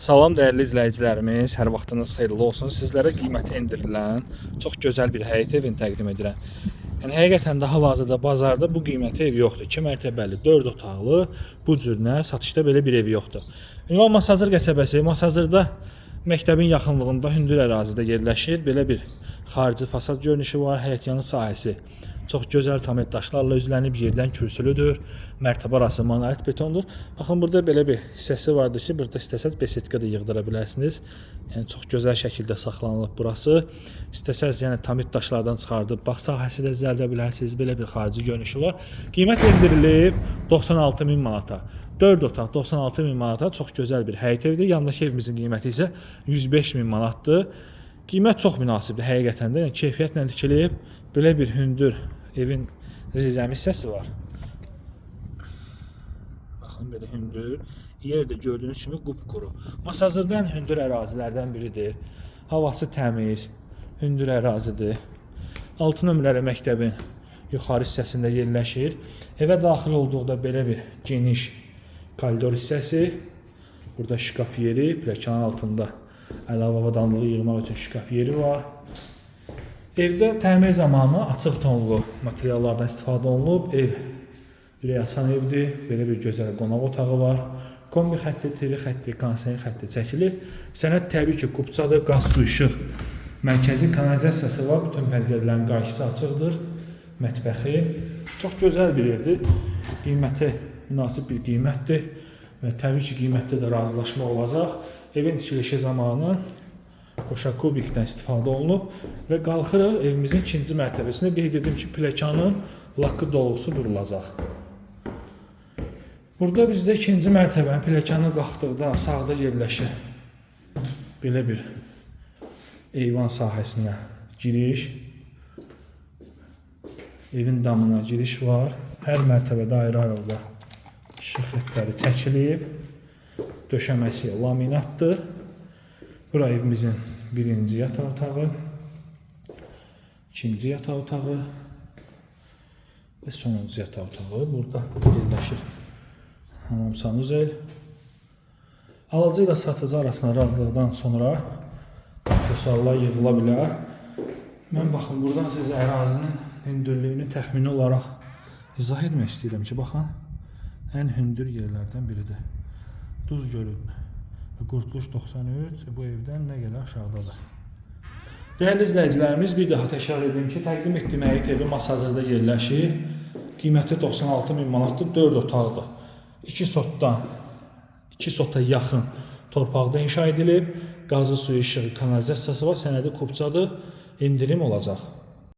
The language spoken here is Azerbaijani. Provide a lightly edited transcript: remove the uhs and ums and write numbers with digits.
Salam dəyərli izləyicilərimiz, hər vaxtınız xeyirli olsun. Sizlərə qiyməti endirilən çox gözəl bir həyət evini təqdim edirəm. Yəni həqiqətən də hal-hazırda bazarda bu qiymətə ev yoxdur. 2 mərtəbəli, 4 otaqlı bu cürünə satışda belə bir ev yoxdur. Ünvan Masazır qəsəbəsi, Masazırda məktəbin yaxınlığında hündür ərazidə yerləşir. Belə bir xarici fasad görünüşü var, həyətyanı sahəsi çox gözəl tamet daşlarla üzlənib, yerdən kürsülüdür. Mərtəbə arası monolit betondur. Baxın, burada belə bir hissəsi vardır ki, burada istəsəz besetka da yığdıra bilərsiniz. Yəni çox gözəl şəkildə saxlanılıb burası. İstəsəz yəni tamet daşlardan çıxardıb bağ sahəsi də düzəldə bilərsiniz. Belə bir xarici görünüşü var. Qiymət endirilib 96.000 manata. 4 otaq 96.000 manata çox gözəl bir həyət evdir. Yanındakı evimizin qiyməti isə 105.000 manatdır. Qiymət çox münasibdir həqiqətən də. Yəni keyfiyyətlə tikilib. Belə bir hündür evin zizəmi hissəsi var. Baxın, belə hündür. Yer də gördüyünüz kimi qupquru. Masazırda ən hündür ərazilərdən biridir. Havası təmiz, hündür ərazidir. 6 nömrəli məktəbin yuxarı hissəsində yerləşir. Evə daxil olduqda belə bir geniş koridor hissəsi. Burada şkaf yeri, pilləkənin altında əlavə avadanlığı yığmaq üçün şkaf yeri var. Evdə təmir zamanı açıq tonlu materiallardan istifadə olunub. Ev ürək açan evdir. Belə bir gözəl qonaq otağı var. Kombi xətti, TV xətti, kondisioner xətti çəkilib. Sənəd təbii ki, kubçadır, qaz, su, işıq. Mərkəzi kanalizasiyası var. Bütün pəncərələrin qarşısı açıqdır. Mətbəxi. Çox gözəl bir evdir. Qiyməti münasib bir qiymətdir. Və təbii ki, qiymətdə də razılaşma olacaq. Evin tikilişi zamanı qoşa kubikdən istifadə olunub və qalxırıq evimizin ikinci mərtəbəsinə. Qeyd edim ki, pilləkənin lakı dolgusu vurulacaq. Burada bizdə ikinci mərtəbənin pilləkəni qalxdıqda sağda yerləşir belə bir eyvan sahəsinə giriş. Evin damına giriş var. Hər mərtəbədə ayrı-ayrılıqda işıq xəttləri çəkilib. Döşəməsi laminatdır. Bura evimizin birinci yataq otağı, ikinci yataq otağı və sonuncu yataq otağı. Burada yerləşir hamam sanuzel. Alıcı ilə satıcı arasında razılıqdan sonra aksesuarlar yığıla bilər. Mən baxın, buradan sizə ərazinin hündürlüyünü təxmini olaraq izah etmək istəyirəm ki, baxın, ən hündür yerlərdən biridir. Duz gölüdür. Qurtuluş 93 bu evdən nə qədər aşağıdadır. Dəyərli izləyicilərimiz, bir daha təkrar edim ki, təqdim etdiyim həyət evi Masazırda yerləşir. Qiyməti 96.000 manatdır, 4 otaqdır. 2 sota yaxın torpaqda inşa edilib. Qazı, suyu, işığı, kanalizasiyası var, sənədi kubçadır, endirim olacaq.